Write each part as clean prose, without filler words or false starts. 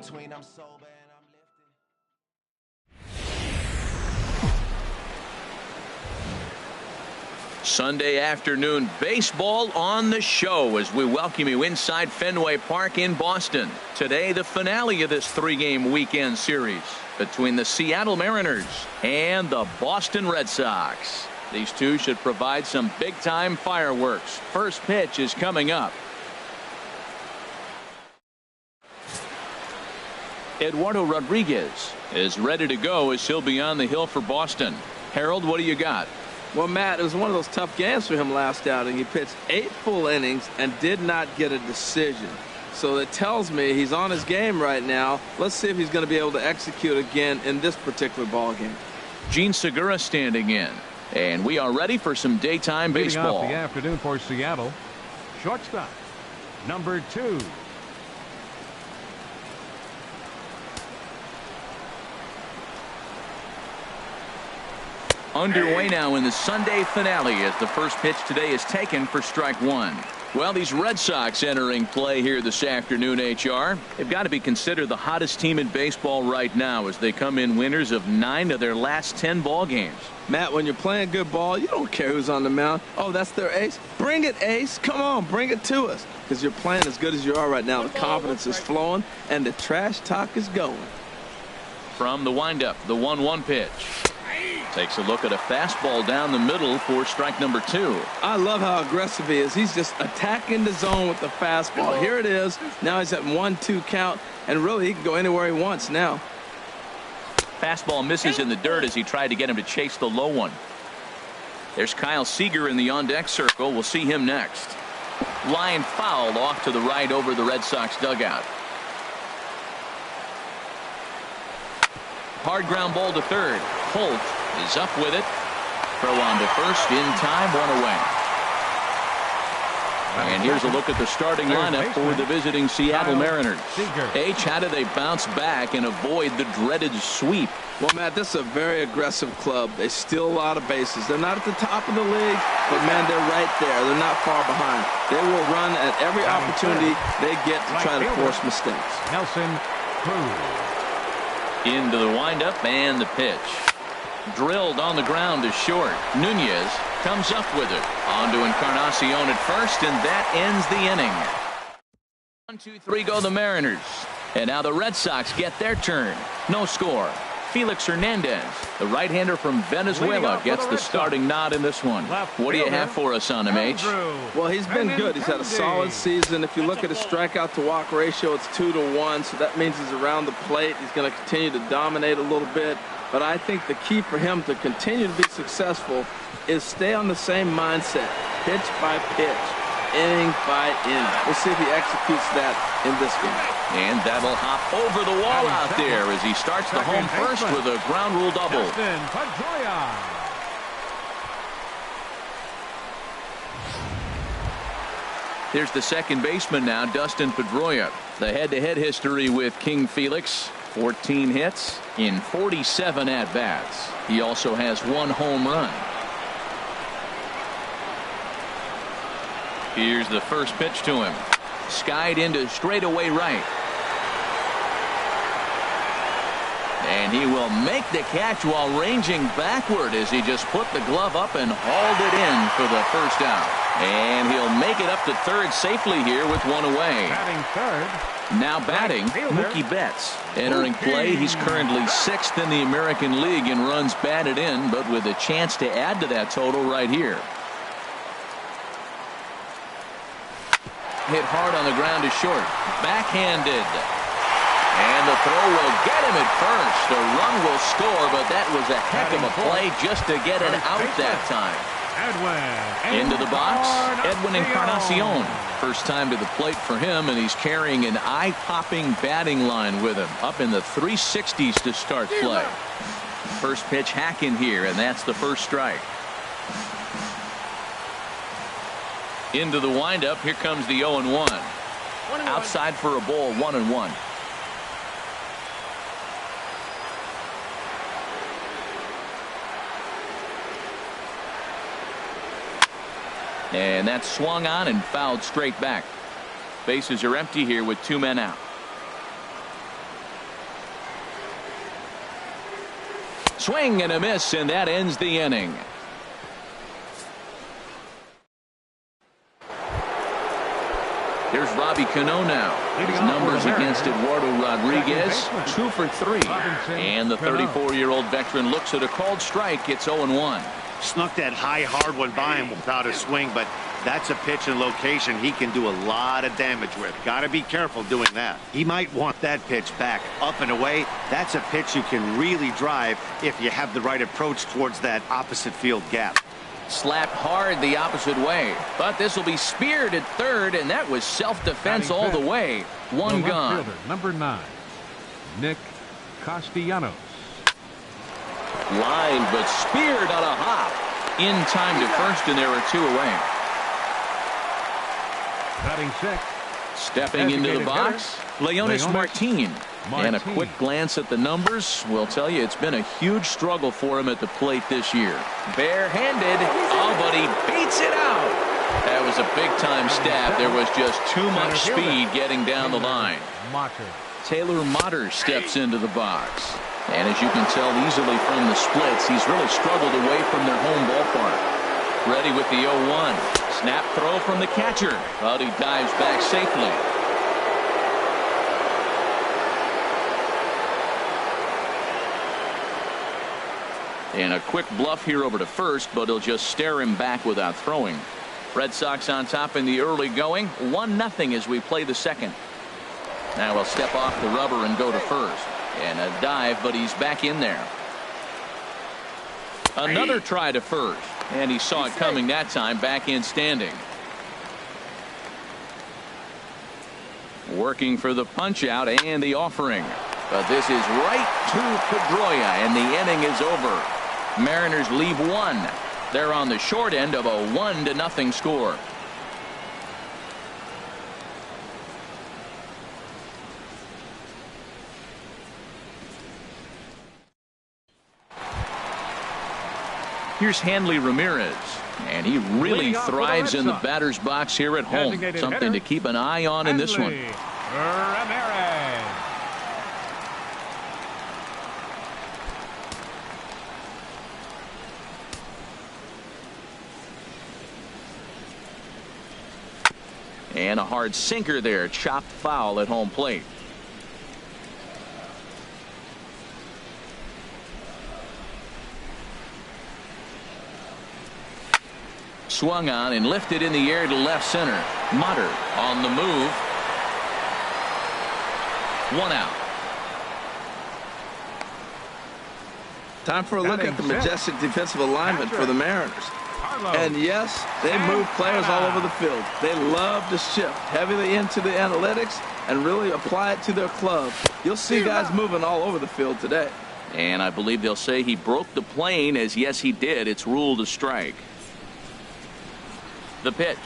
Between I'm sober and I'm lifted. Sunday afternoon baseball on the show as we welcome you inside Fenway Park in Boston. Today, the finale of this three-game weekend series between the Seattle Mariners and the Boston Red Sox. These two should provide some big-time fireworks. First pitch is coming up. Eduardo Rodriguez is ready to go as he'll be on the hill for Boston. Harold, what do you got? Well, Matt, it was one of those tough games for him last outing. He pitched 8 full innings and did not get a decision. So that tells me he's on his game right now. Let's see if he's going to be able to execute again in this particular ball game. Gene Segura standing in. And we are ready for some daytime baseball. Leading off the afternoon for Seattle, shortstop, number 2. Underway now in the Sunday finale as the first pitch today is taken for strike 1. Well, these Red Sox entering play here this afternoon, HR. They've got to be considered the hottest team in baseball right now as they come in winners of 9 of their last 10 ball games. Matt, when you're playing good ball, you don't care who's on the mound. Oh, that's their ace. Bring it, ace. Come on, bring it to us. Because you're playing as good as you are right now. The confidence is flowing and the trash talk is going. From the windup, the 1-1 pitch. Takes a look at a fastball down the middle for strike number 2. I love how aggressive he is. He's just attacking the zone with the fastball. Here it is. Now he's at 1-2 count, and really he can go anywhere he wants now. Fastball misses in the dirt as he tried to get him to chase the low one. There's Kyle Seager in the on-deck circle. We'll see him next. Line foul off to the right over the Red Sox dugout. Hard ground ball to third. Holt is up with it. Throw on to first in time, 1 away. And here's a look at the starting lineup for the visiting Seattle Mariners. H, how do they bounce back and avoid the dreaded sweep? Well, Matt, this is a very aggressive club. They steal a lot of bases. They're not at the top of the league, but, man, they're right there. They're not far behind. They will run at every opportunity they get to try to force mistakes. Nelson Cruz. Into the windup and the pitch. Drilled on the ground to short. Nunez comes up with it. On to Encarnacion at first, and that ends the inning. 1-2-3 go the Mariners. And now the Red Sox get their turn. No score. Felix Hernandez, the right-hander from Venezuela, gets the starting nod in this one. What do you have for us on him, H? Well, he's been good. He's had a solid season. If you look at his strikeout to walk ratio, it's 2-to-1, so that means he's around the plate. He's going to continue to dominate a little bit. But I think the key for him to continue to be successful is stay on the same mindset, pitch by pitch, inning by inning. We'll see if he executes that in this game. And that'll hop over the wall out there as he starts the home first with a ground rule double. Here's the second baseman now, Dustin Pedroia. The head-to-head history with King Felix, 14 hits in 47 at-bats. He also has 1 home run. Here's the first pitch to him. Skied into straightaway right. And he will make the catch while ranging backward as he just put the glove up and hauled it in for the first out. And he'll make it up to third safely here with 1 away. Batting third. Now batting, Mookie Betts. Entering play, he's currently 6th in the American League in runs batted in, but with a chance to add to that total right here. Hit hard on the ground to short. Backhanded. And the throw will get him at first. A run will score, but that was a heck of a play just to get it out that time. Into the box, Edwin Encarnacion. First time to the plate for him, and he's carrying an eye-popping batting line with him. Up in the 360s to start play. First pitch hacking here, and that's the first strike. Into the windup, here comes the 0-1. Outside for a ball, 1-1. And that's swung on and fouled straight back. Bases are empty here with 2 men out. Swing and a miss, and that ends the inning. Here's Robbie Cano now. His numbers against Eduardo Rodriguez, 2 for 3. And the 34-year-old veteran looks at a called strike. It's 0-1. Snuck that high, hard one by him without a swing, but that's a pitch and location he can do a lot of damage with. Got to be careful doing that. He might want that pitch back up and away. That's a pitch you can really drive if you have the right approach towards that opposite field gap. Slapped hard the opposite way, but this will be speared at third, and that was self-defense all the way. One gone. Number 9, Nick Castellanos. Line, but speared on a hop. In time to first, and there are 2 away. Batting 6. Stepping into the box, Leonis Martin. And a quick glance at the numbers will tell you it's been a huge struggle for him at the plate this year. Barehanded. Oh, but he beats it out. That was a big-time stab. There was just too much speed getting down the line. Taylor Motter steps into the box. And as you can tell easily from the splits, he's really struggled away from their home ballpark. Ready with the 0-1. Snap throw from the catcher. But he dives back safely. And a quick bluff here over to first, but he'll just stare him back without throwing. Red Sox on top in the early going. 1-0 as we play the second. Now he'll step off the rubber and go to first. And a dive, but he's back in there. Another try to first. And he saw it coming that time, back in standing. Working for the punch out and the offering. But this is right to Pedroia, and the inning is over. Mariners leave 1. They're on the short end of a 1-0 score. Here's Hanley Ramirez, and he really thrives in the batter's box here at home. Something to keep an eye on in this one. Ramirez. And a hard sinker there, chopped foul at home plate. Swung on and lifted in the air to left center. Motter on the move. 1 out. Time for a look at the majestic defensive alignment for the Mariners. And yes, they move players all over the field. They love to shift heavily into the analytics and really apply it to their club. You'll see guys moving all over the field today. And I believe they'll say he broke the plane, as yes he did. It's ruled a strike. The pitch.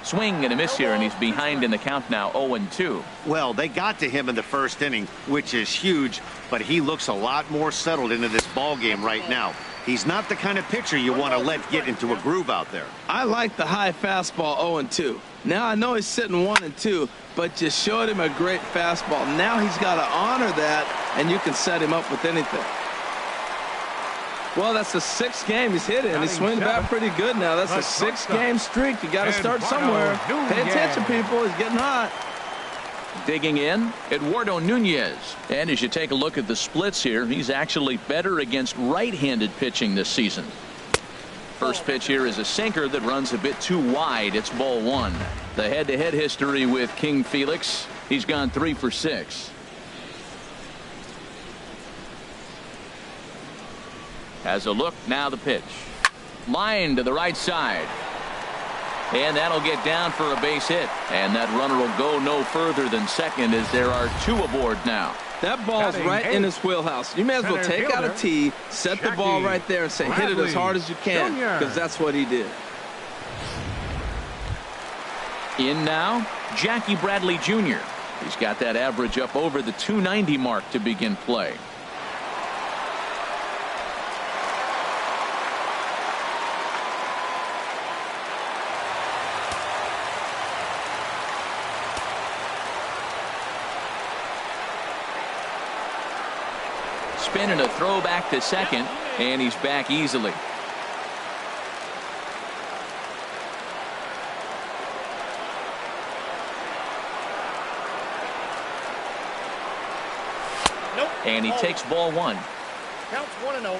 Swing and a miss here, and he's behind in the count now, 0-2. Well, they got to him in the first inning, which is huge, but he looks a lot more settled into this ball game right now. He's not the kind of pitcher you want to let get into a groove out there. I like the high fastball 0-2. Now I know he's sitting 1-2, but just showed him a great fastball. Now he's got to honor that, and you can set him up with anything. Well, that's the 6th game he's hit in. He's swinging back pretty good now. That's a 6-game streak. You got to start somewhere. Pay attention, people. He's getting hot. Digging in, Eduardo Nunez. And as you take a look at the splits here, he's actually better against right-handed pitching this season. First pitch here is a sinker that runs a bit too wide. It's ball 1. The head-to-head history with King Felix, he's gone 3 for 6. Has a look, now the pitch. Line to the right side. And that'll get down for a base hit. And that runner will go no further than second, as there are 2 aboard now. That ball's right in his wheelhouse. You may as well take out a tee, set the ball right there, and say hit it as hard as you can, because that's what he did. In now, Jackie Bradley Jr. He's got that average up over the 290 mark to begin play. spin and a throw back to second, and he's back easily. And he takes ball one. Counts 1-0.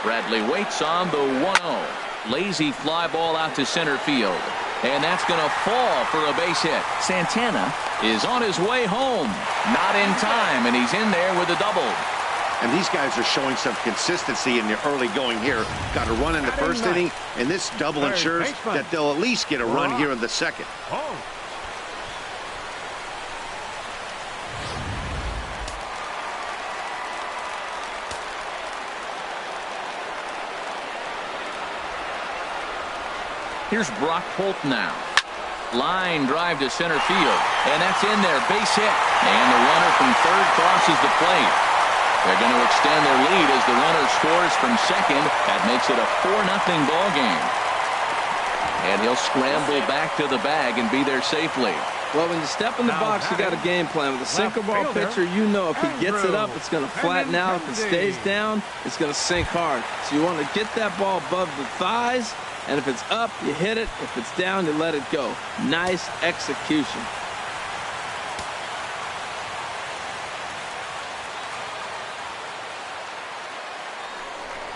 Bradley waits on the 1-0. Lazy fly ball out to center field. And that's going to fall for a base hit. Santana is on his way home. Not in time, and he's in there with a double. And these guys are showing some consistency in the early going here. Got a run in the first inning, and this double ensures that they'll at least get a run here in the second. Here's Brock Holt now. Line drive to center field, and that's in there. Base hit, and the runner from third crosses the plate. They're going to extend their lead as the runner scores from second. That makes it a 4-0 ball game. And he'll scramble back to the bag and be there safely. Well, when you step in the box, you got a game plan. With a sinker ball pitcher, you know if he gets it up, it's going to flatten out. If it stays down, it's going to sink hard. So you want to get that ball above the thighs, and if it's up, you hit it. If it's down, you let it go. Nice execution.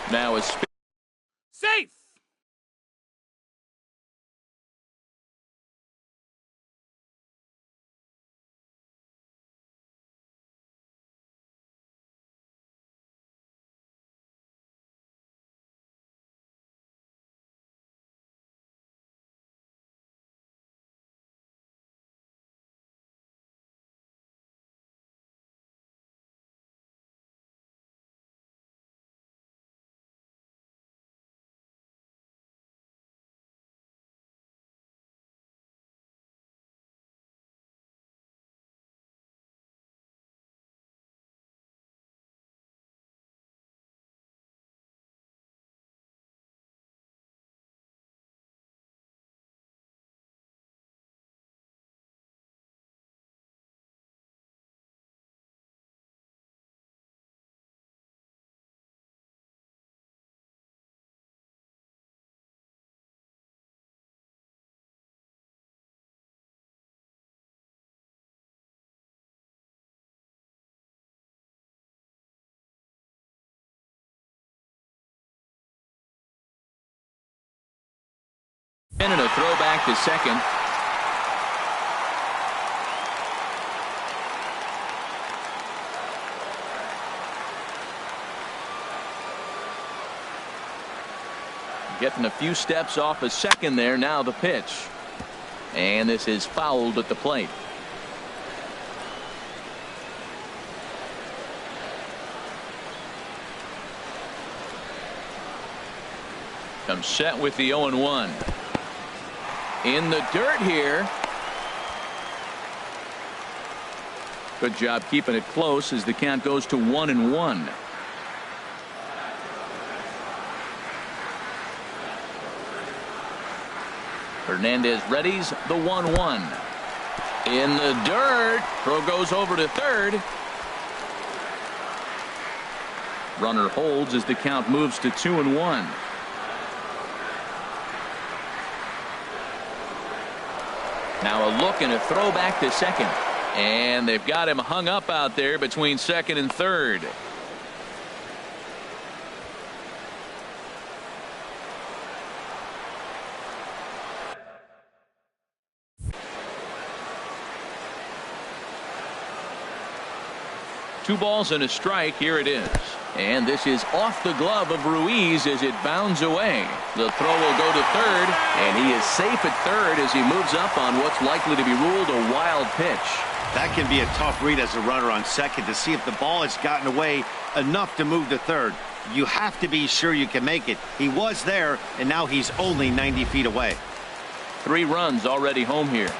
Now a Safe. And a throw back to second. Getting a few steps off a second there. Now the pitch. And this is fouled at the plate. Comes set with the 0-1. In the dirt here. Good job keeping it close as the count goes to 1-1. Hernandez readies the 1-1. In the dirt. Throw goes over to third. Runner holds as the count moves to 2-1. Now a look and a throw back to second. And they've got him hung up out there between second and third. Two balls and a strike. Here it is. And this is off the glove of Ruiz as it bounds away. The throw will go to third, and he is safe at third as he moves up on what's likely to be ruled a wild pitch. That can be a tough read as a runner on second to see if the ball has gotten away enough to move to third. You have to be sure you can make it. He was there, and now he's only 90 feet away. 3 runs already home here.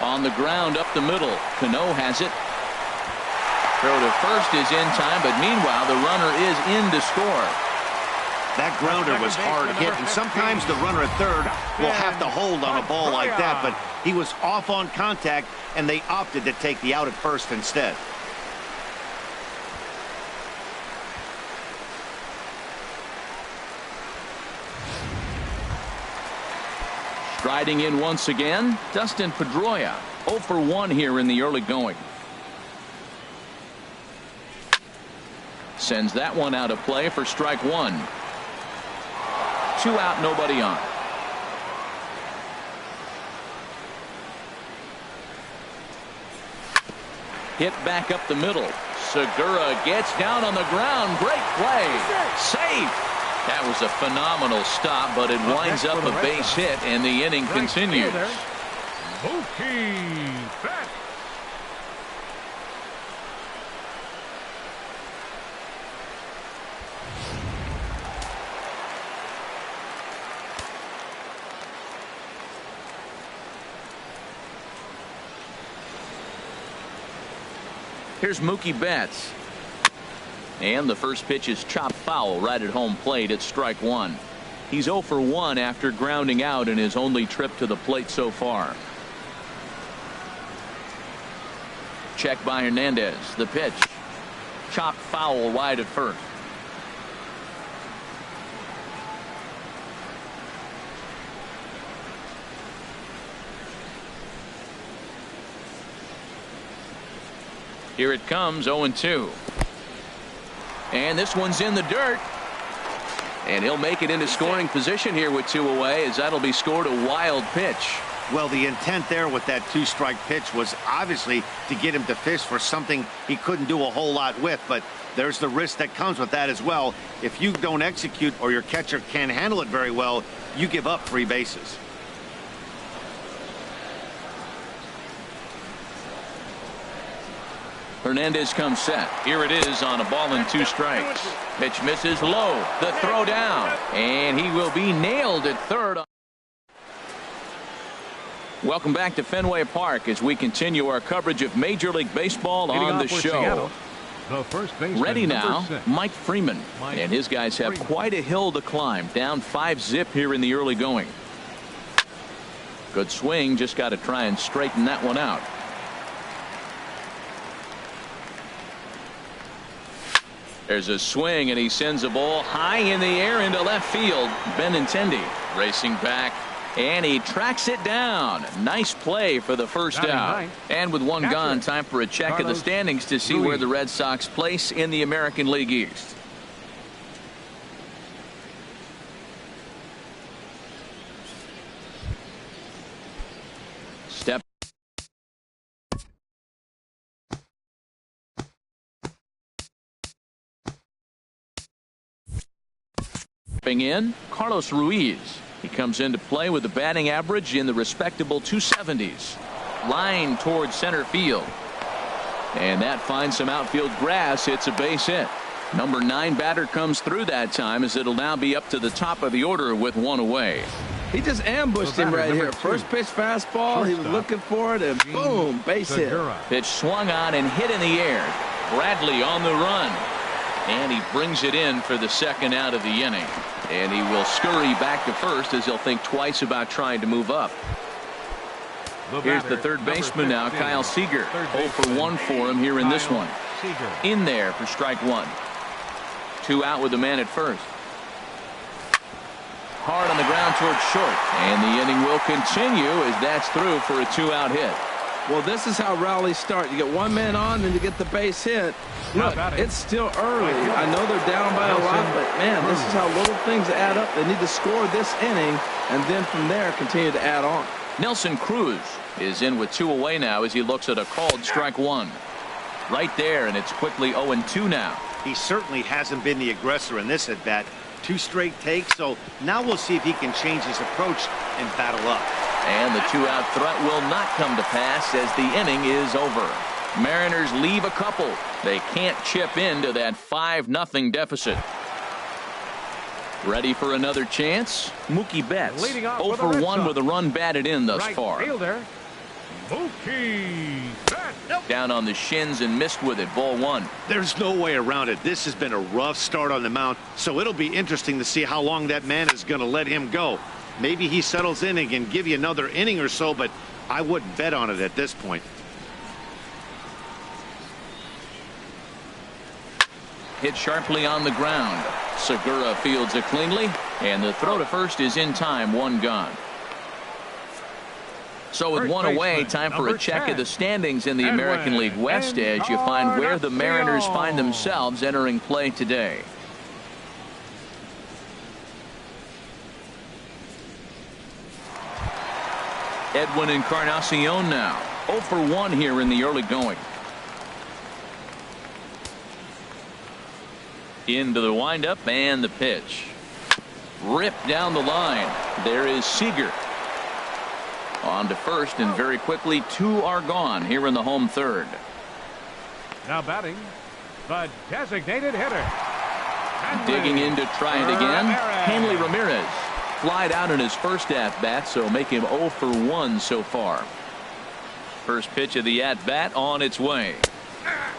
On the ground up the middle. Cano has it. Throw to first is in time, but meanwhile the runner is in to score. That grounder was hard hit, and sometimes the runner at third will have to hold on a ball like that, but he was off on contact, and they opted to take the out at first instead. Striding in once again, Dustin Pedroia, 0 for 1 here in the early going. Sends that one out of play for strike one. 2 out, nobody on. Hit back up the middle. Segura gets down on the ground. Great play. Safe. That was a phenomenal stop, but it winds up a base hit, and the inning continues. Mookie Betts. Here's Mookie Betts. And the first pitch is chopped foul right at home plate at strike one. He's 0 for 1 after grounding out in his only trip to the plate so far. Check by Hernandez. The pitch. Chopped foul wide at first. Here it comes, 0-2. And this one's in the dirt. And he'll make it into scoring position here with 2 away, as that'll be scored a wild pitch. Well, the intent there with that 2-strike pitch was obviously to get him to fish for something he couldn't do a whole lot with, but there's the risk that comes with that as well. If you don't execute or your catcher can't handle it very well, you give up 3 bases. Hernandez comes set. Here it is on a ball and 2 strikes. Pitch misses low. The throw down. And he will be nailed at third. Welcome back to Fenway Park as we continue our coverage of Major League Baseball on the show. The first baseman, ready now, 6. Mike Freeman. And his guys have quite a hill to climb. Down 5-zip here in the early going. Good swing. Just got to try and straighten that one out. There's a swing, and he sends a ball high in the air into left field. Benintendi racing back, and he tracks it down. Nice play for the first out. And with 1 gone, time for a check of the standings to see where the Red Sox place in the American League East. Step in, Carlos Ruiz. He comes into play with a batting average in the respectable 270s. Line towards center field. And that finds some outfield grass. It's a base hit. Number 9 batter comes through that time, as it'll now be up to the top of the order with 1 away. He just ambushed him right here. First pitch fastball. He was looking for it, and boom, base hit. Pitch swung on and hit in the air. Bradley on the run. And he brings it in for the second out of the inning. And he will scurry back to first, as he'll think twice about trying to move up. Here's the third baseman now, Kyle Seager. 0 for 1 for him here in this one. In there for strike 1. 2 out with the man at first. Hard on the ground towards short. And the inning will continue as that's through for a 2-out hit. Well, this is how rallies start. You get 1 man on, then you get the base hit. Look, it's still early. I know they're down by a lot, but, man, this is how little things add up. They need to score this inning, and then from there continue to add on. Nelson Cruz is in with 2 away now as he looks at a called strike 1. Right there, and it's quickly 0-2 now. He certainly hasn't been the aggressor in this at-bat. 2 straight takes, so now we'll see if he can change his approach and battle up. And the 2-out threat will not come to pass as the inning is over. Mariners leave a couple. They can't chip into that 5-0 deficit. Ready for another chance? Mookie Betts, 0 for 1 with a run batted in thus far. Mookie Betts. Down on the shins and missed with it. Ball one. There's no way around it. This has been a rough start on the mound, so it'll be interesting to see how long that man is going to let him go. Maybe he settles in and can give you another inning or so, but I wouldn't bet on it at this point. Hit sharply on the ground. Segura fields it cleanly, and the throw to first is in time. One gone. So with one away, time for a check of the standings in the American League West as you find where the Mariners find themselves entering play today. Edwin Encarnacion now 0 for 1 here in the early going. Into the windup and the pitch. Ripped down the line. There is Seager. On to first, and very quickly 2 are gone here in the home third. Now batting, the designated hitter. Digging in to try it again. Hanley Ramirez flied out in his first at-bat, so make him 0 for 1 so far. First pitch of the at-bat on its way.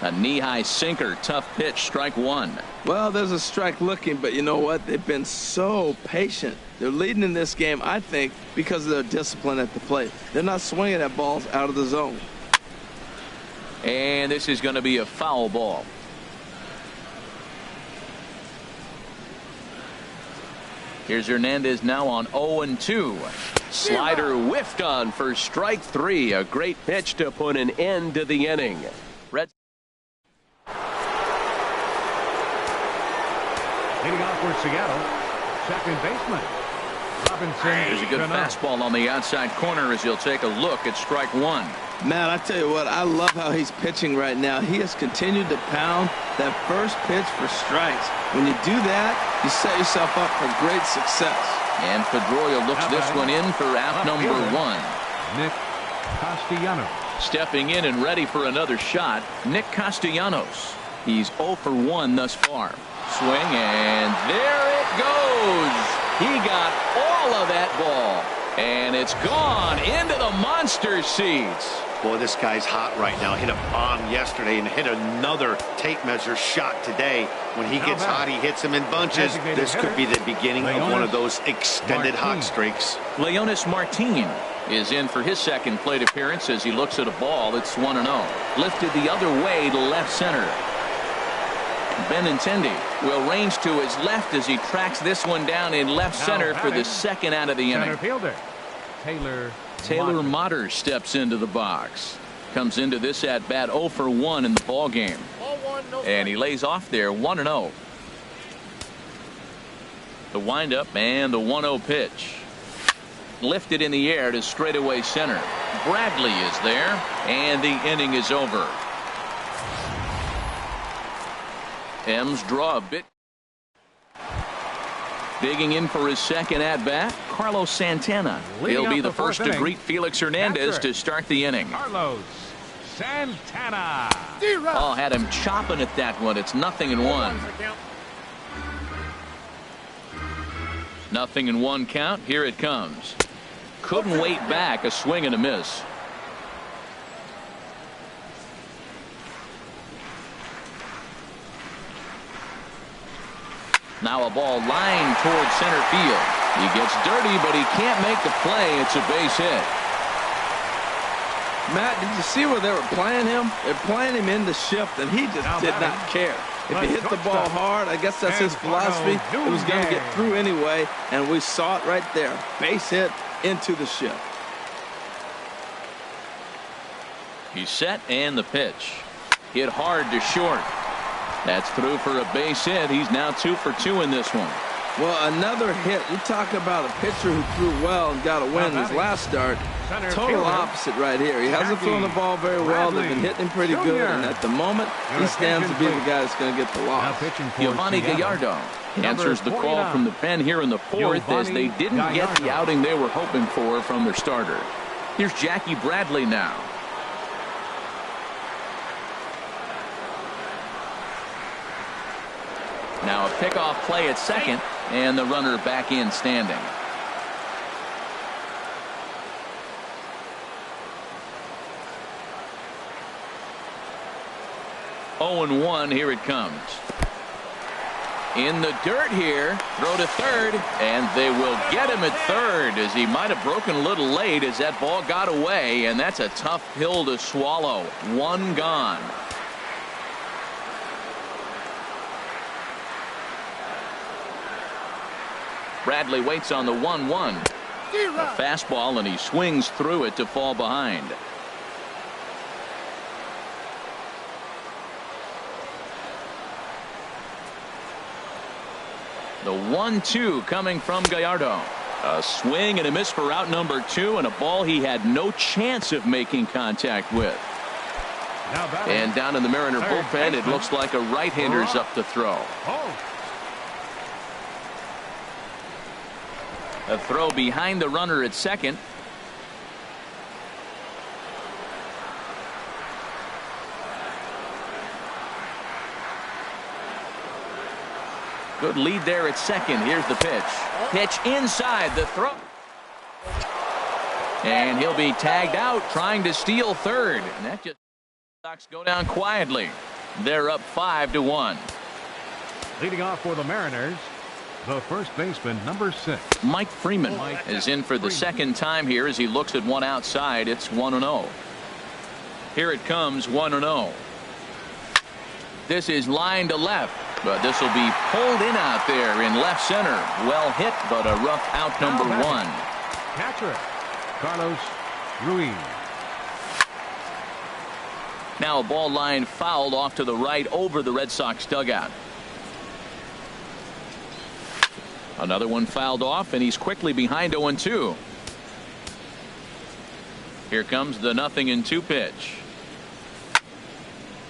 A knee-high sinker, tough pitch, strike one. Well, there's a strike looking, but you know what? They've been so patient. They're leading in this game, I think, because of their discipline at the plate. They're not swinging at balls out of the zone. And this is going to be a foul ball. Here's Hernandez now on 0-2. Slider whiffed on for strike 3. A great pitch to put an end to the inning. Red. Leading off for Seattle, second baseman Robinson. There's a good fastball on the outside corner as he'll take a look at strike one. Man, I tell you what, I love how he's pitching right now. He has continued to pound that first pitch for strikes. When you do that, you set yourself up for great success. And Pedroia looks this one in for out number 1. Nick Castellanos. Stepping in and ready for another shot, Nick Castellanos. He's 0 for 1 thus far. Swing, and there it goes. He got all of that ball, and it's gone into the monster seats. Boy, this guy's hot right now. Hit a bomb yesterday and hit another tape measure shot today. When he gets hot, he hits them in bunches. This could be the beginning of one of those extended hot streaks. Leonis Martin is in for his second plate appearance as he looks at a ball that's 1-0. Lifted the other way to left center. Benintendi will range to his left as he tracks this one down in left center for the second out of the inning. Center fielder Taylor Motter steps into the box. Comes into this at bat 0 for 1 in the ball game. And he lays off there 1-0. The windup and the 1-0 pitch. Lifted in the air to straightaway center. Bradley is there, and the inning is over. M's draw a bit. Digging in for his second at bat, Carlos Santana. He'll be the first to greet Felix Hernandez to start the inning. Carlos Santana. Oh, had him chopping at that one. It's 0-1. 0-1 count. Here it comes. Couldn't wait back. A swing and a miss. Now a ball lined towards center field. He gets dirty, but he can't make the play. It's a base hit. Matt, did you see where they were playing him? They're playing him in the shift, and he just did not care. If he hit the ball hard, I guess that's his philosophy. It was going to get through anyway, and we saw it right there. Base hit into the shift. He's set, and the pitch. Hit hard to short. That's through for a base hit. He's now 2 for 2 in this one. Well, another hit. You talk about a pitcher who threw well and got a win his last start. Total opposite right here. He hasn't thrown the ball very well. They've been hitting him pretty good, and at the moment, he stands to be the guy that's going to get the loss. Giovanni Gallardo answers the call from the pen here in the fourth as they didn't get the outing they were hoping for from their starter. Here's Jackie Bradley now. Now a pickoff play at second, and the runner back in standing. 0-1. Here it comes. In the dirt here. Throw to third. And they will get him at third, as he might have broken a little late as that ball got away. And that's a tough pill to swallow. One gone. Bradley waits on the 1-1. A fastball, and he swings through it to fall behind. The 1-2 coming from Gallardo. A swing and a miss for out number 2, and a ball he had no chance of making contact with. And down in the Mariner bullpen, it looks like a right-hander's up to throw. A throw behind the runner at second. Good lead there at second. Here's the pitch. Pitch inside the throw. And he'll be tagged out trying to steal third. And that just Sox go down quietly. They're up 5-1. Leading off for the Mariners, the first baseman, number 6. Mike Freeman is in for the second time here as he looks at one outside. It's 1-0. Here it comes, 1-0. This is line to left, but this will be pulled in out there in left center. Well hit, but a rough out number 1. Catcher, Carlos Ruiz. Now a ball line fouled off to the right over the Red Sox dugout. Another one fouled off, and he's quickly behind 0-2. Here comes the 0-2 pitch.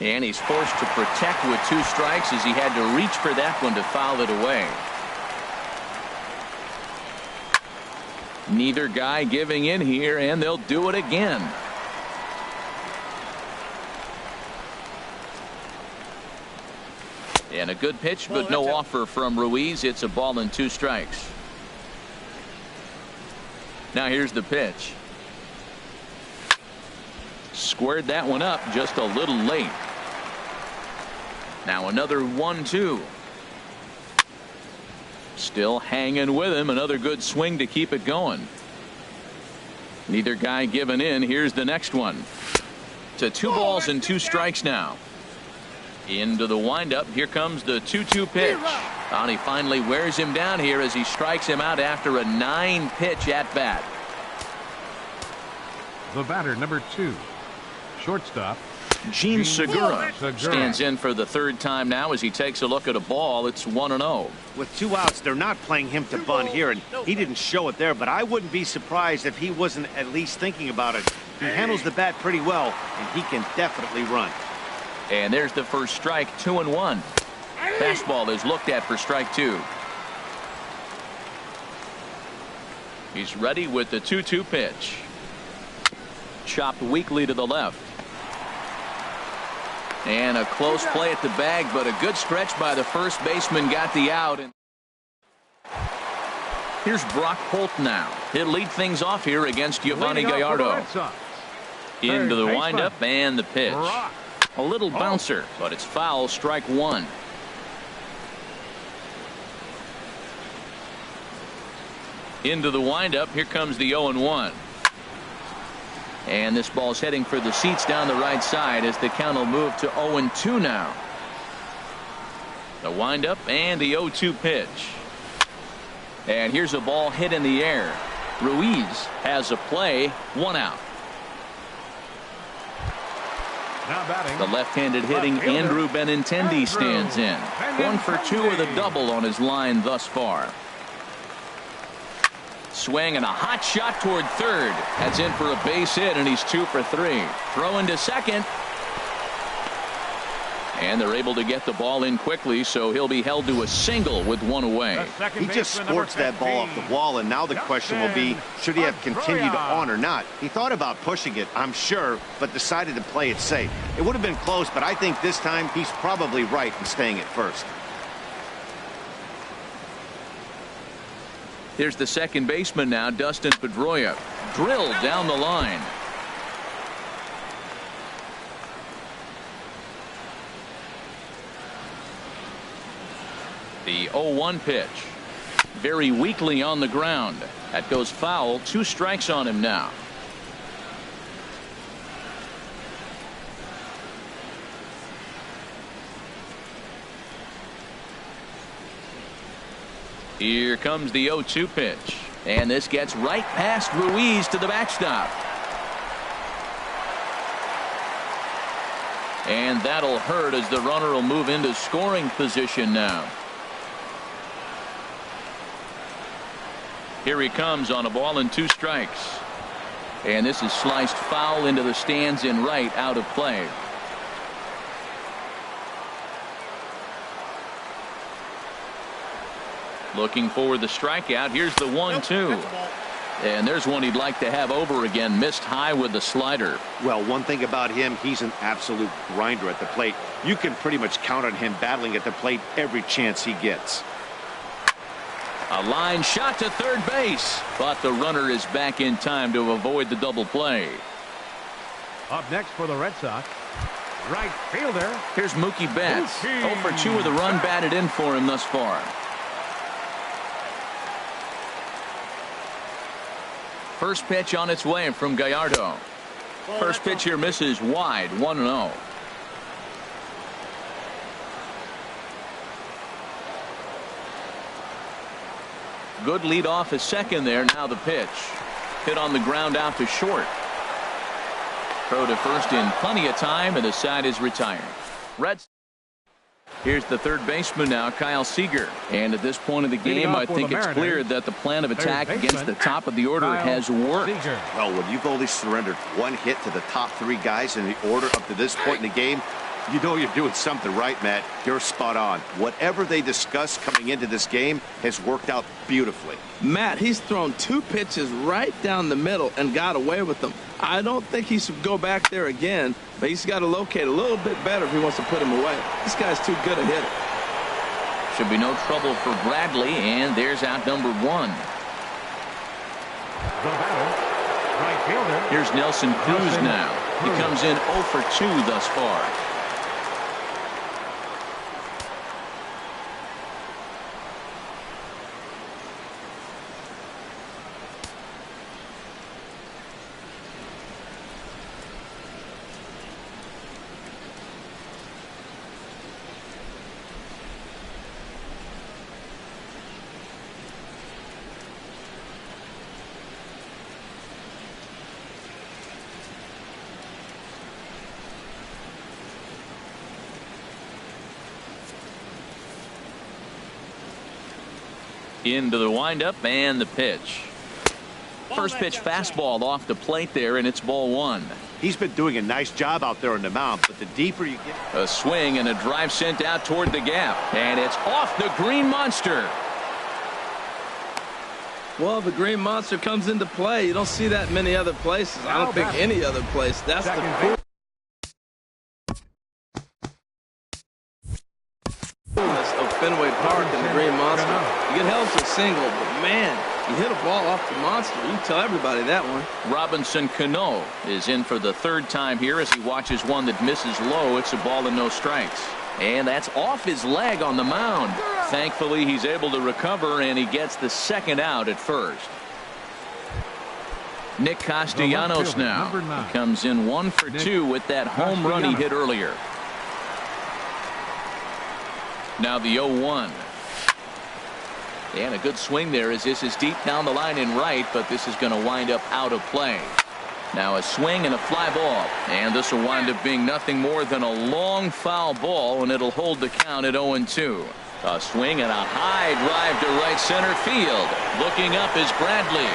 And he's forced to protect with 2 strikes as he had to reach for that one to foul it away. Neither guy giving in here, and they'll do it again. And a good pitch, but no offer from Ruiz. It's a ball and 2 strikes. Now here's the pitch. Squared that one up just a little late. Now another 1-2. Still hanging with him. Another good swing to keep it going. Neither guy giving in. Here's the next one. To 2 balls and 2 strikes now. Into the windup. Here comes the 2-2 pitch. And he finally wears him down here as he strikes him out after a 9-pitch at bat. The batter, number 2, shortstop Gene Segura stands in for the 3rd time now as he takes a look at a ball. It's 1-0. With 2 outs, they're not playing him to bunt here, and he didn't show it there, but I wouldn't be surprised if he wasn't at least thinking about it. He handles the bat pretty well, and he can definitely run. And there's the first strike. 2-1. Fastball is looked at for strike 2. He's ready with the 2-2 pitch. Chopped weakly to the left. And a close play at the bag, but a good stretch by the first baseman got the out. And here's Brock Holt now. He'll lead things off here against Giovanni Gallardo. Into the windup and the pitch. A little bouncer, but it's foul. Strike 1. Into the windup. Here comes the 0-1. And this ball's heading for the seats down the right side as the count will move to 0-2 now. The windup and the 0-2 pitch. And here's a ball hit in the air. Ruiz has a play. 1 out. Now batting, the left-handed hitting Andrew Benintendi stands in. 1 for 2 with a double on his line thus far. Swing and a hot shot toward third. That's in for a base hit, and he's 2 for 3. Throw into second. And they're able to get the ball in quickly, so he'll be held to a single with 1 away. He just sports that ball off the wall, and now the question will be, should he have continued on or not? He thought about pushing it, I'm sure, but decided to play it safe. It would have been close, but I think this time he's probably right in staying at first. Here's the second baseman now, Dustin Pedroia. Drilled down the line. The 0-1 pitch. Very weakly on the ground. That goes foul. 2 strikes on him now. Here comes the 0-2 pitch. And this gets right past Ruiz to the backstop. And that'll hurt as the runner will move into scoring position now. Here he comes on a ball and 2 strikes. And this is sliced foul into the stands in right, out of play. Looking for the strikeout. Here's the 1-2. And there's one he'd like to have over again. Missed high with the slider. Well, one thing about him, he's an absolute grinder at the plate. You can pretty much count on him battling at the plate every chance he gets. A line shot to third base, but the runner is back in time to avoid the double play. Up next for the Red Sox, right fielder. Here's Mookie Betts. 0 for 2 with a run batted in for him thus far. First pitch on its way from Gallardo. First pitch here misses wide. 1-0. Good lead off his second there. Now the pitch. Hit on the ground out to short. Throw to first in plenty of time, and the side is retired. Reds. Here's the third baseman now, Kyle Seager. And at this point of the game, I think it's clear that the plan of attack against the top of the order has worked. Well, when you've only surrendered 1 hit to the top 3 guys in the order up to this point in the game, you know you're doing something right, Matt. You're spot on. Whatever they discussed coming into this game has worked out beautifully. Matt, he's thrown 2 pitches right down the middle and got away with them. I don't think he should go back there again, but he's got to locate a little bit better if he wants to put him away. This guy's too good a hitter. Should be no trouble for Bradley, and there's out number 1. The batter, right fielder. Here's Nelson Cruz now. He comes in 0 for 2 thus far. Into the windup and the pitch. First pitch fastball off the plate there, and it's ball 1. He's been doing a nice job out there on the mound, but the deeper you get. A swing and a drive sent out toward the gap, and it's off the Green Monster. Well, the Green Monster comes into play. You don't see that many other places. I don't think any other place. That's the coolness of Fenway Park and the Green Monster. You get held to a single, but man, you hit a ball off the monster. You can tell everybody that one. Robinson Cano is in for the 3rd time here as he watches one that misses low. It's a ball and no strikes. And that's off his leg on the mound. Thankfully, he's able to recover, and he gets the 2nd out at first. Nick Castellanos now. He comes in 1 for 2 with that home run he hit earlier. Now the 0-1. And a good swing there as this is deep down the line in right, but this is going to wind up out of play. Now a swing and a fly ball, and this will wind up being nothing more than a long foul ball, and it'll hold the count at 0-2. A swing and a high drive to right center field. Looking up is Bradley.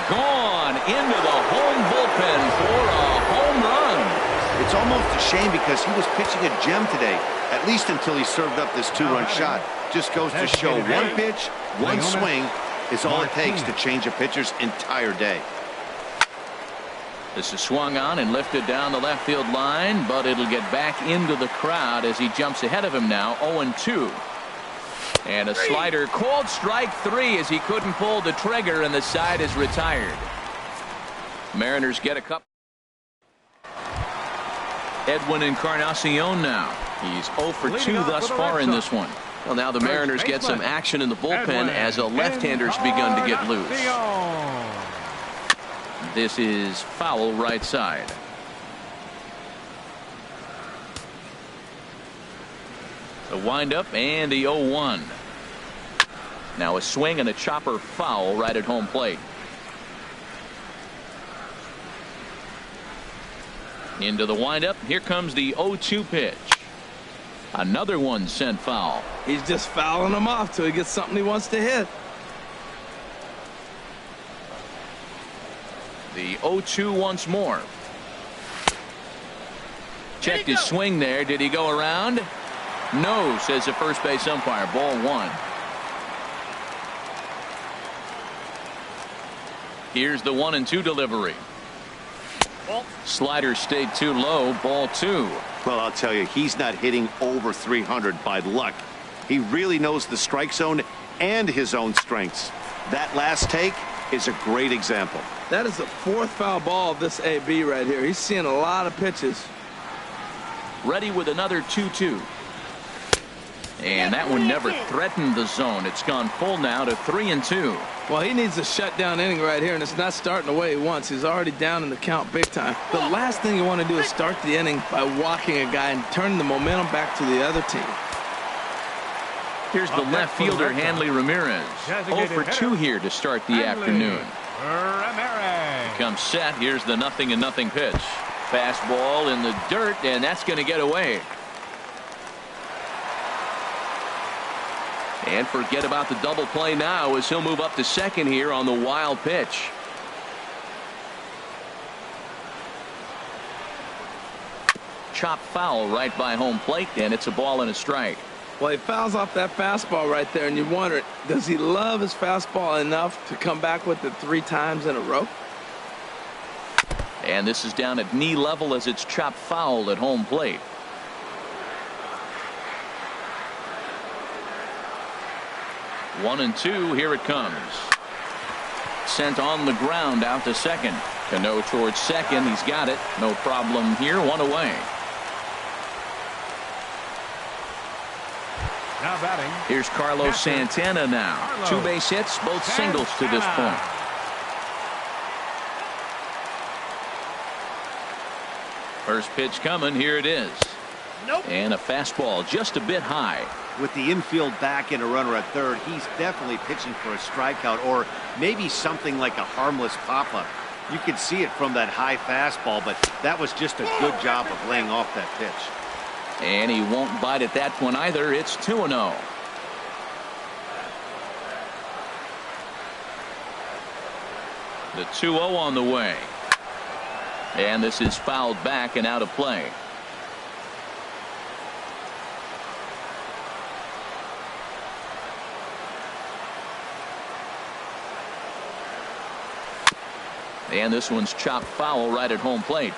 Gone into the home bullpen for a home run. It's almost a shame because he was pitching a gem today, at least until he served up this 2-run shot. Just goes to show 1 pitch, 1 swing is all it takes to change a pitcher's entire day. This is swung on and lifted down the left field line, but it'll get back into the crowd as he jumps ahead of him now. 0-2. And a slider called strike 3 as he couldn't pull the trigger, and the side is retired. Mariners get a couple. Edwin Encarnacion now. He's 0 for 2 thus far in this one. Well, now the Mariners get some action in the bullpen as a left-hander's begun to get loose. This is foul right side. The windup and the 0-1. Now a swing and a chopper foul right at home plate. Into the windup. Here comes the 0-2 pitch. Another one sent foul. He's just fouling them off till he gets something he wants to hit. The 0-2 once more. Checked his swing there. Did he go around? No, says the first base umpire. Ball one. Here's the 1-2 delivery. Slider stayed too low. Ball two. Well, I'll tell you, he's not hitting over 300 by luck. He really knows the strike zone and his own strengths. That last take is a great example. That is the fourth foul ball of this AB right here. He's seeing a lot of pitches. Ready with another 2-2. And that one never threatened the zone. It's gone full now to 3-2. Well, he needs a shutdown inning right here, and it's not starting the way he wants. He's already down in the count big time. The last thing you want to do is start the inning by walking a guy and turning the momentum back to the other team. Here's the left fielder, Hanley Ramirez. 0 for 2 here to start the afternoon. Comes set. Here's the 0-0 pitch. Fastball in the dirt, and that's going to get away. And forget about the double play now as he'll move up to second here on the wild pitch. Chop foul right by home plate, and it's a ball and a strike. Well, he fouls off that fastball right there, and you wonder, does he love his fastball enough to come back with it 3 times in a row? And this is down at knee level as it's chopped foul at home plate. One and two. Here it comes. Sent on the ground out to second. Cano towards second. He's got it. No problem here. 1 away. Now batting. Here's Carlos Santana now. 2 base hits, both singles to this point. First pitch coming. Here it is. Nope. And a fastball just a bit high. With the infield back and a runner at third, he's definitely pitching for a strikeout or maybe something like a harmless pop-up. You could see it from that high fastball, but that was just a good job of laying off that pitch. And he won't bite at that one either. It's 2-0. The 2-0 on the way. And this is fouled back and out of play. And this one's chopped foul right at home plate.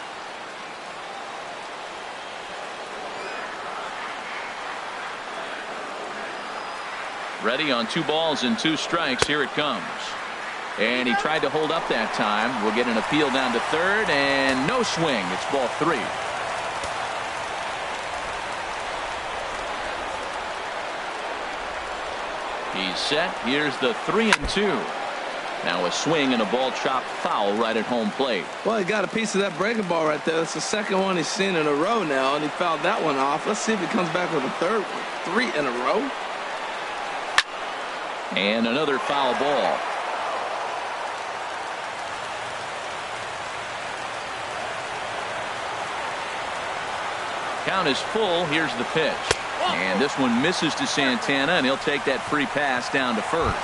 Ready on 2 balls and 2 strikes. Here it comes. And he tried to hold up that time. We'll get an appeal down to third, and no swing. It's ball 3. He's set. Here's the 3-2. Now a swing and a ball chopped foul right at home plate. Well, he got a piece of that breaking ball right there. That's the second one he's seen in a row now, and he fouled that one off. Let's see if he comes back with a third one. 3 in a row. And another foul ball. Count is full. Here's the pitch. And this one misses to Santana, and he'll take that free pass down to first.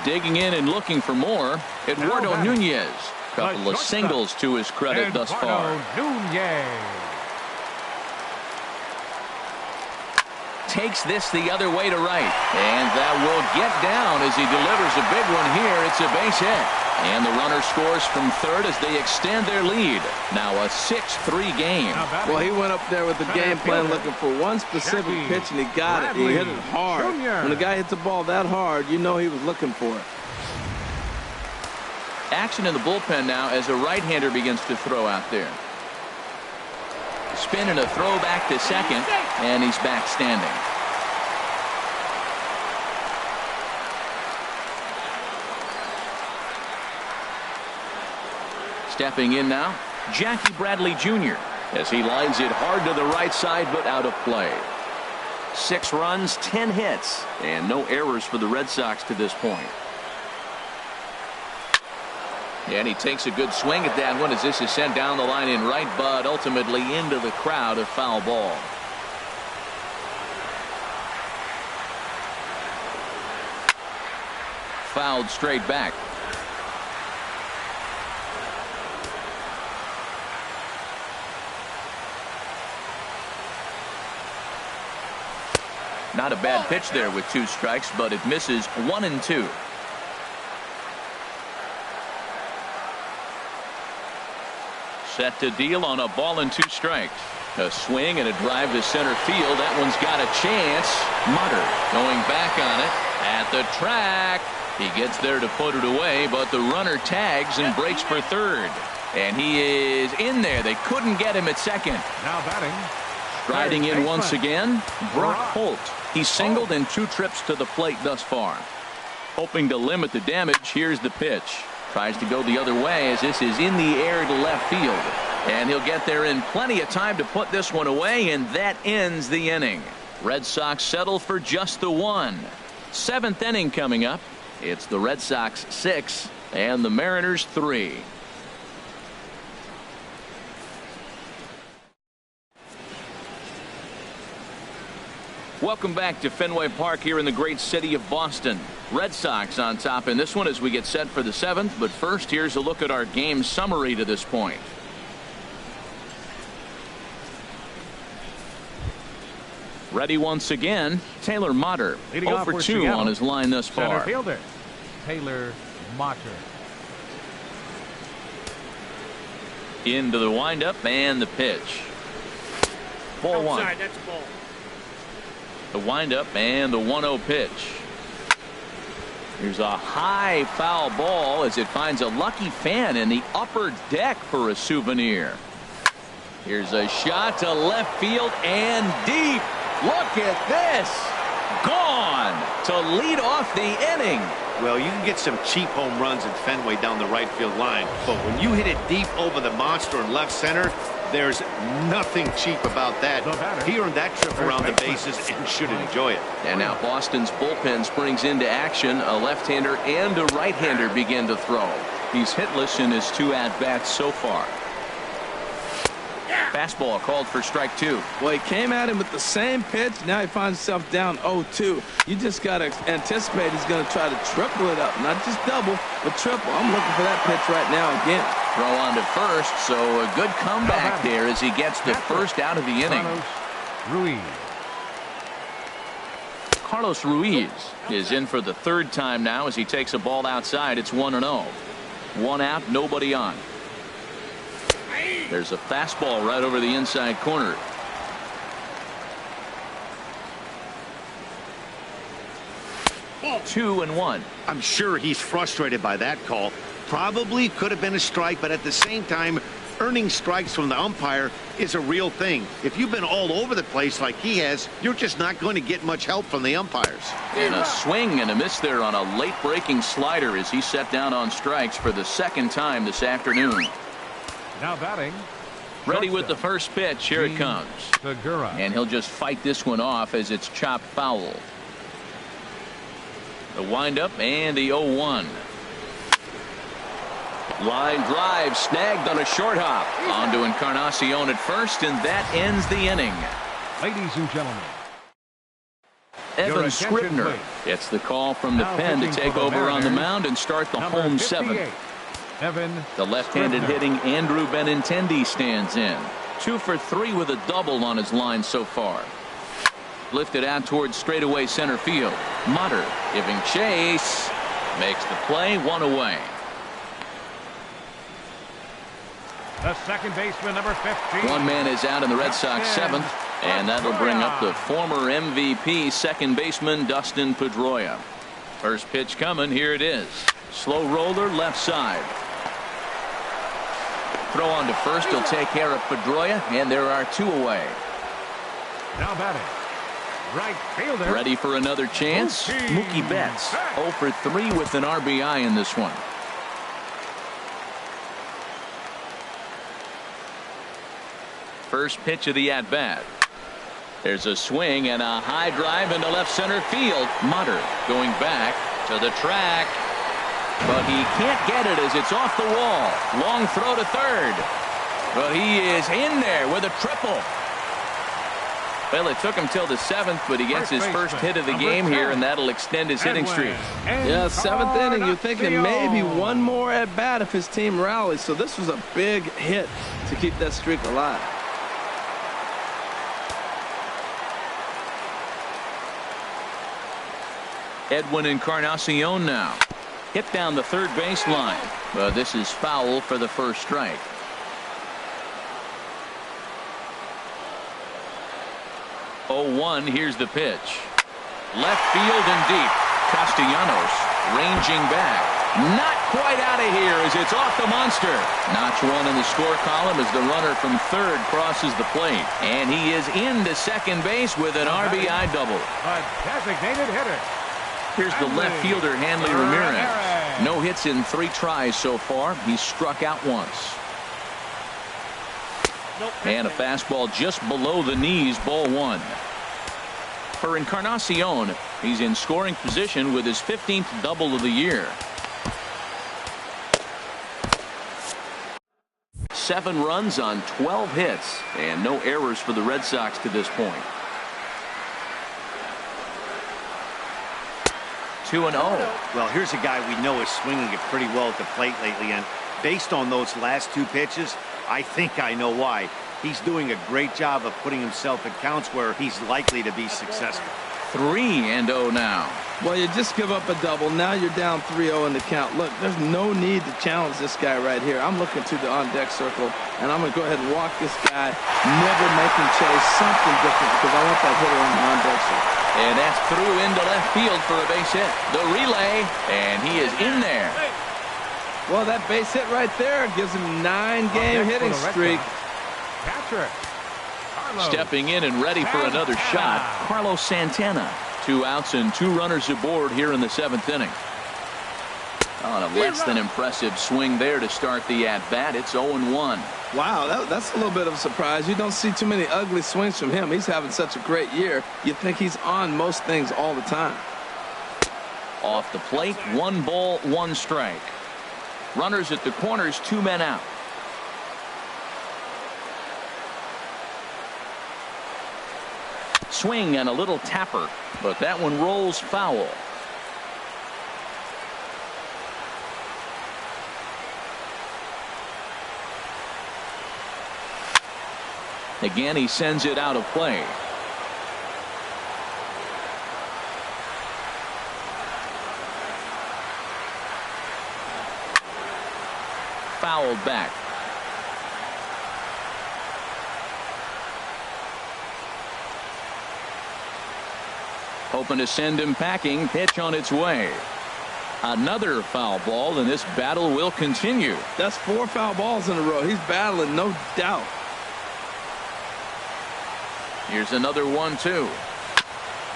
Digging in and looking for more, Eduardo Nunez. Couple of singles to his credit thus far. Takes this the other way to right. And that will get down as he delivers a big one here. It's a base hit. And the runner scores from third as they extend their lead. Now a 6-3 game. Well, he went up there with the game plan looking for one specific pitch, and he got it. He hit it hard. When the guy hits the ball that hard, you know he was looking for it. Action in the bullpen now as a right-hander begins to throw out there. Spin and a throw back to second, and he's back standing. Stepping in now, Jackie Bradley Jr. as he lines it hard to the right side, but out of play. 6 runs, 10 hits, and no errors for the Red Sox to this point. And he takes a good swing at that one as this is sent down the line in right, but ultimately into the crowd, a foul ball. Fouled straight back. Not a bad pitch there with 2 strikes, but it misses 1 and 2. Set to deal on a ball and 2 strikes. A swing and a drive to center field. That one's got a chance. Mutter going back on it at the track. He gets there to put it away, but the runner tags and breaks for third. And he is in there. They couldn't get him at second. Now batting. Striding in once again, Brock Holt. He singled in 2 trips to the plate thus far. Hoping to limit the damage, here's the pitch. Tries to go the other way as this is in the air to left field. And he'll get there in plenty of time to put this one away, and that ends the inning. Red Sox settle for just the 1. 7th inning coming up. It's the Red Sox 6 and the Mariners 3. Welcome back to Fenway Park here in the great city of Boston. Red Sox on top in this one as we get set for the 7th. But first, here's a look at our game summary to this point. Ready once again, Taylor Motter. 0 for 2 on his line thus far. Center fielder, Taylor Motter. Into the windup and the pitch. Ball 1. Outside, that's a ball. The windup and the 1-0 pitch. Here's a high foul ball as it finds a lucky fan in the upper deck for a souvenir. Here's a shot to left field and deep. Look at this. Gone to lead off the inning. Well, you can get some cheap home runs at Fenway down the right field line, but when you hit it deep over the monster in left center, there's nothing cheap about that. He earned that trip around the bases and should enjoy it. And now Boston's bullpen springs into action. A left-hander and a right-hander begin to throw. He's hitless in his 2 at-bats so far. Fastball called for strike 2. Well, he came at him with the same pitch. Now he finds himself down 0-2. You just got to anticipate he's going to try to triple it up. Not just double, but triple. I'm looking for that pitch right now again. Throw on to first, so a good comeback there as he gets the first out of the inning. Carlos Ruiz is in for the 3rd time now as he takes a ball outside. It's 1-0. 1 out, nobody on. There's a fastball right over the inside corner. Ball. 2-1. I'm sure he's frustrated by that call. Probably could have been a strike, but at the same time, earning strikes from the umpire is a real thing. If you've been all over the place like he has, you're just not going to get much help from the umpires. And a swing and a miss there on a late breaking slider as he set down on strikes for the 2nd time this afternoon. Now batting. Ready with the first pitch. Here it comes. And he'll just fight this one off as it's chopped foul. The windup and the 0-1. Line drive snagged on a short hop. On to Encarnacion at first, and that ends the inning. Ladies and gentlemen, Evan Scribner gets the call from the pen to take over on the mound and start the home 7th. The left-handed hitting Andrew Benintendi stands in. 2 for 3 with a double on his line so far. Lifted out towards straightaway center field. Mutter giving chase. Makes the play, 1 away. The second baseman, number 15. 1 man is out in the Red Sox 7th, and that'll bring up the former MVP second baseman Dustin Pedroia. First pitch coming. Here it is. Slow roller left side. Throw on to first. He'll take care of Pedroia, and there are 2 away. Now batting. Right fielder. Ready for another chance. Mookie Betts 0 for 3 with an RBI in this one. First pitch of the at-bat. There's a swing and a high drive into left center field. Mutter going back to the track, but he can't get it as it's off the wall. Long throw to third, but he is in there with a triple. Well, it took him till the 7th, but he gets his first hit of the game here, and that'll extend his hitting streak. Yeah, 7th inning. You're thinking maybe one more at bat if his team rallies. So this was a big hit to keep that streak alive. Edwin Encarnacion now. Hit down the third baseline, but this is foul for the first strike. Oh, 1, here's the pitch. Left field and deep. Castellanos ranging back. Not quite out of here as it's off the monster. Notch 1 in the score column as the runner from third crosses the plate. And he is into second base with an RBI double. A designated hitter. Here's the left fielder, Hanley Ramirez. No hits in 3 tries so far. He's struck out once. And a fastball just below the knees, ball 1. For Encarnacion, he's in scoring position with his 15th double of the year. 7 runs on 12 hits, and no errors for the Red Sox to this point. 2-0. Well, here's a guy we know is swinging it pretty well at the plate lately, and based on those last 2 pitches, I think I know why. He's doing a great job of putting himself in counts where he's likely to be successful. 3-0 now. Well, you just give up a double. Now you're down 3-0 in the count. Look, there's no need to challenge this guy right here. I'm looking to the on-deck circle, and I'm going to go ahead and walk this guy, never make him chase something different because I want that hitter on the on-deck circle. And that's through into left field for a base hit. The relay, and he is in there. Well, that base hit right there gives him 9-game hitting streak. Catcher. Stepping in and ready for another shot, Carlos Santana. 2 outs and 2 runners aboard here in the 7th inning. On a less than impressive swing there to start the at-bat. It's 0-1. Wow, that's a little bit of a surprise. You don't see too many ugly swings from him. He's having such a great year. You think he's on most things all the time. Off the plate, 1 ball, 1 strike. Runners at the corners, 2 men out. Swing and a little tapper, but that one rolls foul. Again, he sends it out of play. Fouled back. Hoping to send him packing. Pitch on its way. Another foul ball, and this battle will continue. That's 4 foul balls in a row. He's battling, no doubt. Here's another 1-2.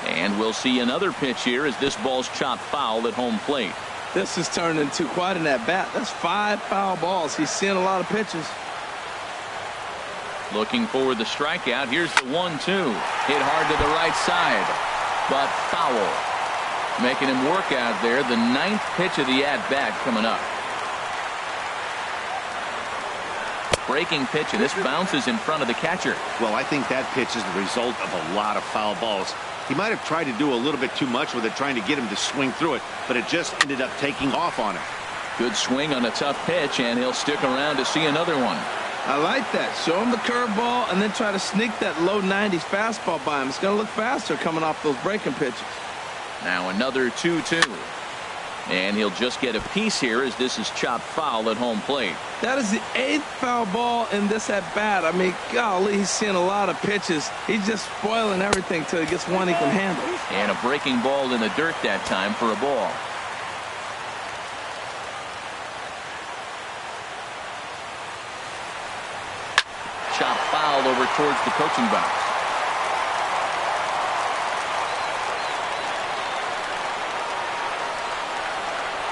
And we'll see another pitch here as this ball's chopped foul at home plate. This has turned into quite an at-bat. That's 5 foul balls. He's seeing a lot of pitches. Looking for the strikeout. Here's the 1-2. Hit hard to the right side, but foul. Making him work out there. The 9th pitch of the at-bat coming up. Breaking pitch, and this bounces in front of the catcher. Well, I think that pitch is the result of a lot of foul balls. He might have tried to do a little bit too much with it, trying to get him to swing through it, but it just ended up taking off on him. Good swing on a tough pitch, and he'll stick around to see another one. I like that. Show him the curveball and then try to sneak that low 90s fastball by him. It's going to look faster coming off those breaking pitches. Now another 2-2. And he'll just get a piece here as this is chopped foul at home plate. That is the 8th foul ball in this at bat. I mean, golly, he's seeing a lot of pitches. He's just spoiling everything till he gets one he can handle. And a breaking ball in the dirt that time for a ball. Chopped foul over towards the coaching box.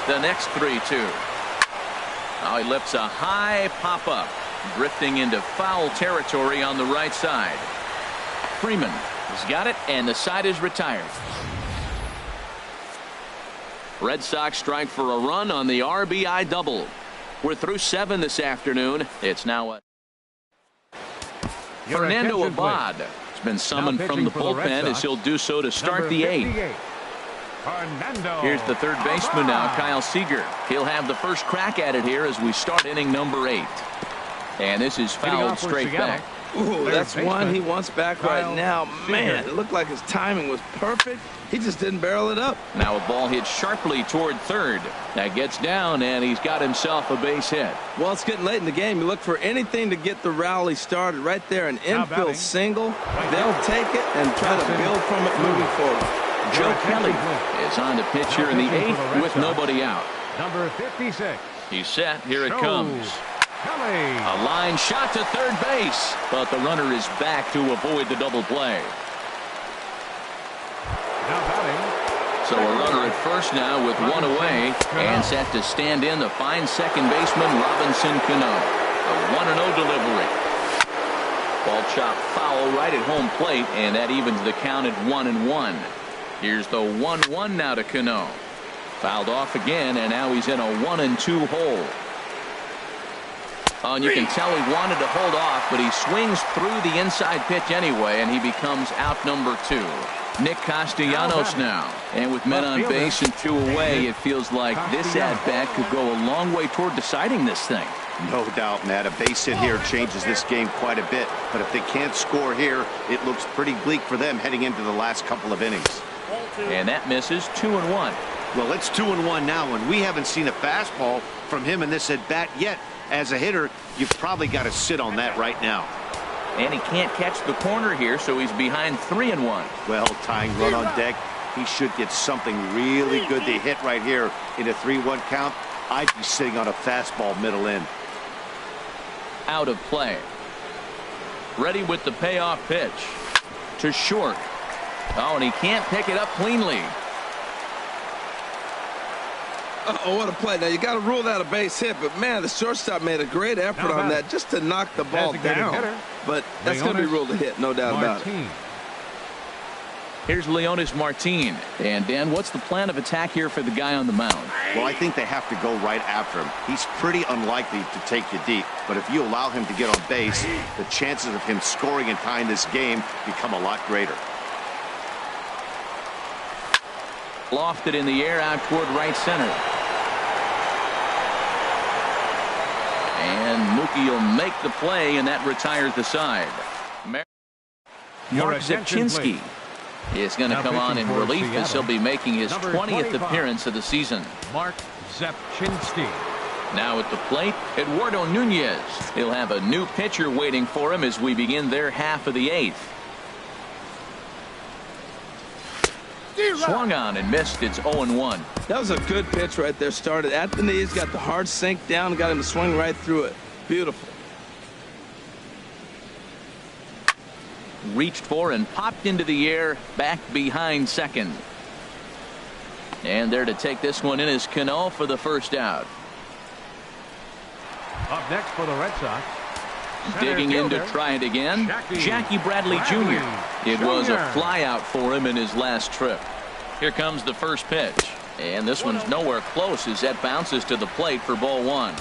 The next 3-2. Now he lifts a high pop-up. Drifting into foul territory on the right side. Freeman has got it, and the side is retired. Red Sox strike for a run on the RBI double. We're through 7 this afternoon. It's now a Fernando Abad has been summoned from the bullpen as he'll do so to start the 8th. Here's the third baseman now, Kyle Seager. He'll have the first crack at it here as we start inning number 8. And this is fouled straight back. Ooh, that's one he wants back right now. Man, it looked like his timing was perfect. He just didn't barrel it up. Now a ball hit sharply toward third. That gets down, and he's got himself a base hit. Well, it's getting late in the game. You look for anything to get the rally started right there. An infield single. They'll take it and try to build from it moving forward. Joe Kelly is on the pitch here in the 8th with nobody out. Number 56. He's set. Here it comes. Kelly. A line shot to third base, but the runner is back to avoid the double play. Now batting. So a runner at first now with one away, and set to stand in the fine second baseman Robinson Cano. A 1-0 delivery. Ball chopped foul right at home plate, and that evens the count at 1-1. Here's the 1-1 now to Cano. Fouled off again, and now he's in a 1-2 hole. Oh, and you can tell he wanted to hold off, but he swings through the inside pitch anyway, and he becomes out number 2. Nick Castellanos now. And with men on base and 2 away, it feels like this at-bat could go a long way toward deciding this thing. No doubt, Matt. A base hit here changes this game quite a bit. But if they can't score here, it looks pretty bleak for them heading into the last couple of innings. And that misses 2-1. Well, it's 2-1 now, and we haven't seen a fastball from him in this at-bat yet. As a hitter, you've probably got to sit on that right now. And he can't catch the corner here, so he's behind 3-1. Well, tying run on deck. He should get something really good to hit right here in a 3-1 count. I'd be sitting on a fastball middle in. Out of play. Ready with the payoff pitch. To short. Oh, and he can't pick it up cleanly. Oh, what a play. Now, you got to rule that a base hit, but, man, the shortstop made a great effort on that just to knock the ball down. But that's going to be ruled a hit, no doubt about it. Here's Leonis Martin. And, Dan, what's the plan of attack here for the guy on the mound? Well, I think they have to go right after him. He's pretty unlikely to take you deep, but if you allow him to get on base, the chances of him scoring and tying this game become a lot greater. Lofted in the air out toward right center. And Mookie will make the play, and that retires the side. Mark Zepchinski is going to come on in relief as he'll be making his 20th appearance of the season. Mark Zepchinski. Now at the plate, Eduardo Nunez. He'll have a new pitcher waiting for him as we begin their half of the 8th. Swung on and missed. It's 0-1. That was a good pitch right there. Started at the knees, got the hard sink down, got him to swing right through it. Beautiful. Reached for and popped into the air back behind second. And there to take this one in is Cano for the first out. Up next for the Red Sox. Digging in to try it again, Jackie Bradley Jr. It was a fly out for him in his last trip. Here comes the first pitch. And this one's nowhere close as that bounces to the plate for ball 1.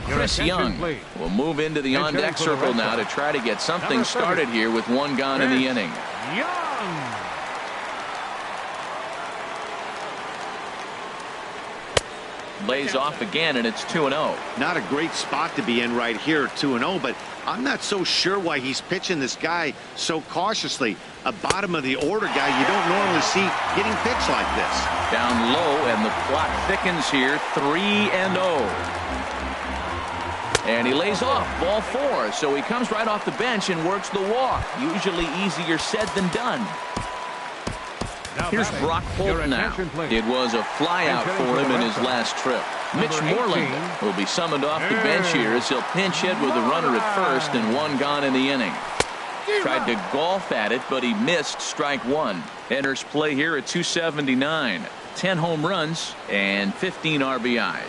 Chris Young will move into the on-deck circle now to try to get something started here with 1 gone in the inning. Young. Lays off again, and it's 2-0. Not a great spot to be in right here, 2-0, but I'm not so sure why he's pitching this guy so cautiously. A bottom of the order guy you don't normally see getting pitched like this. Down low, and the plot thickens here, 3-0. And he lays off, ball 4, so he comes right off the bench and works the walk. Usually easier said than done. Here's Brock Holt now. It was a flyout for him in his last trip. Mitch Moreland will be summoned off the bench here as he'll pinch hit with a runner at first and 1 gone in the inning. Tried to golf at it, but he missed strike 1. Enters play here at 279. 10 home runs and 15 RBIs.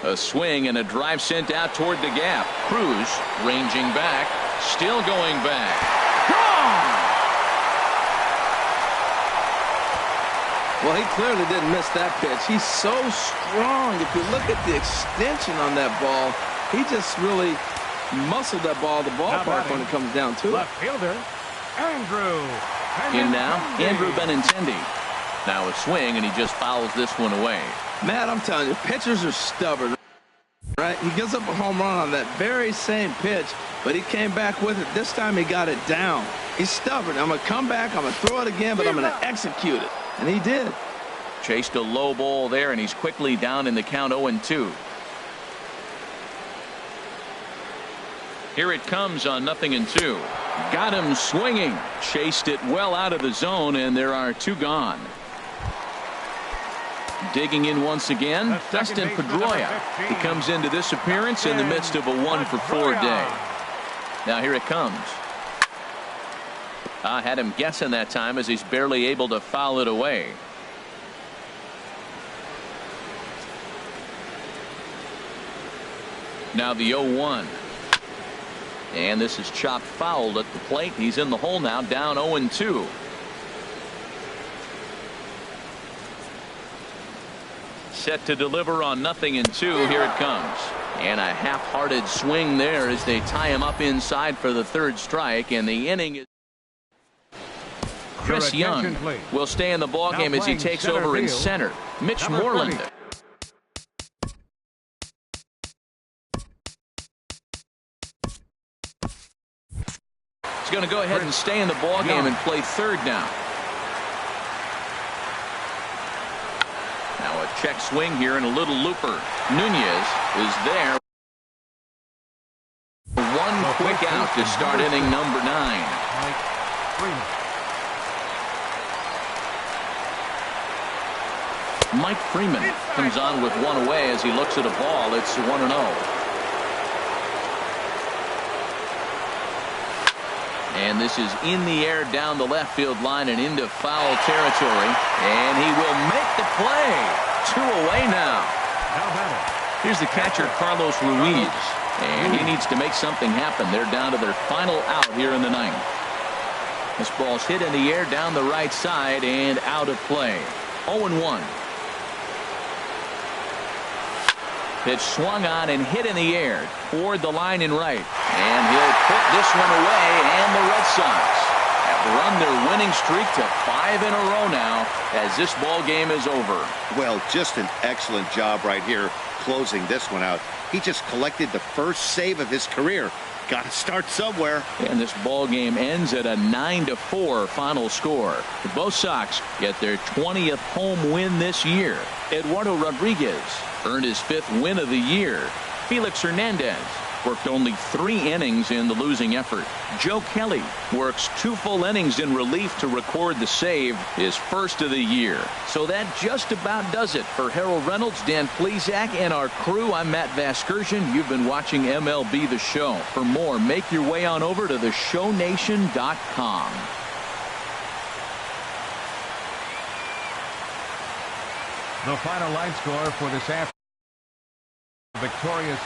A swing and a drive sent out toward the gap. Cruz ranging back, still going back. Gone! Well, he clearly didn't miss that pitch. He's so strong. If you look at the extension on that ball, he just really muscled that ball to the ballpark when it comes down to it. Left fielder, Andrew. In now, Andrew Benintendi. Now a swing, and he just fouls this one away. Matt, I'm telling you, pitchers are stubborn, right? He gives up a home run on that very same pitch, but he came back with it. This time he got it down. He's stubborn. I'm going to come back, I'm going to throw it again, but I'm going to execute it. And he did. Chased a low ball there, and he's quickly down in the count 0-2. Here it comes on 0-2. Got him swinging. Chased it well out of the zone, and there are 2 gone. Digging in once again, Dustin Pedroia. He comes into this appearance in the midst of a 1-for-4 day. Now here it comes. I had him guessing that time as he's barely able to foul it away. Now the 0-1. And this is chopped fouled at the plate. He's in the hole now, down 0-2. Set to deliver on 0-2. Here it comes. And a half-hearted swing there as they tie him up inside for the 3rd strike. And the inning is. Chris Young will stay in the ballgame as he takes over in center. Mitch Moreland. He's going to go ahead and stay in the ballgame and play 3rd now. Now a check swing here and a little looper. Nunez is there. One quick out to start inning number 9. Mike Freeman comes on with 1 away as he looks at a ball. It's 1-0. And this is in the air down the left field line and into foul territory. And he will make the play. 2 away now. Here's the catcher, Carlos Ruiz. And he needs to make something happen. They're down to their final out here in the 9th. This ball's hit in the air down the right side and out of play. 0-1. Pitch swung on and hit in the air toward the line and right. And he'll put this one away, and the Red Sox have run their winning streak to 5 in a row now as this ball game is over. Well, just an excellent job right here closing this one out. He just collected the first save of his career. Got to start somewhere. And this ball game ends at a 9-4 final score. Both Sox get their 20th home win this year. Eduardo Rodriguez earned his 5th win of the year. Felix Hernandez worked only 3 innings in the losing effort. Joe Kelly works 2 full innings in relief to record the save, his 1st of the year. So that just about does it for Harold Reynolds, Dan Plesac, and our crew. I'm Matt Vasgersian. You've been watching MLB The Show. For more, make your way on over to theshownation.com. The final line score for this afternoon. Victorious.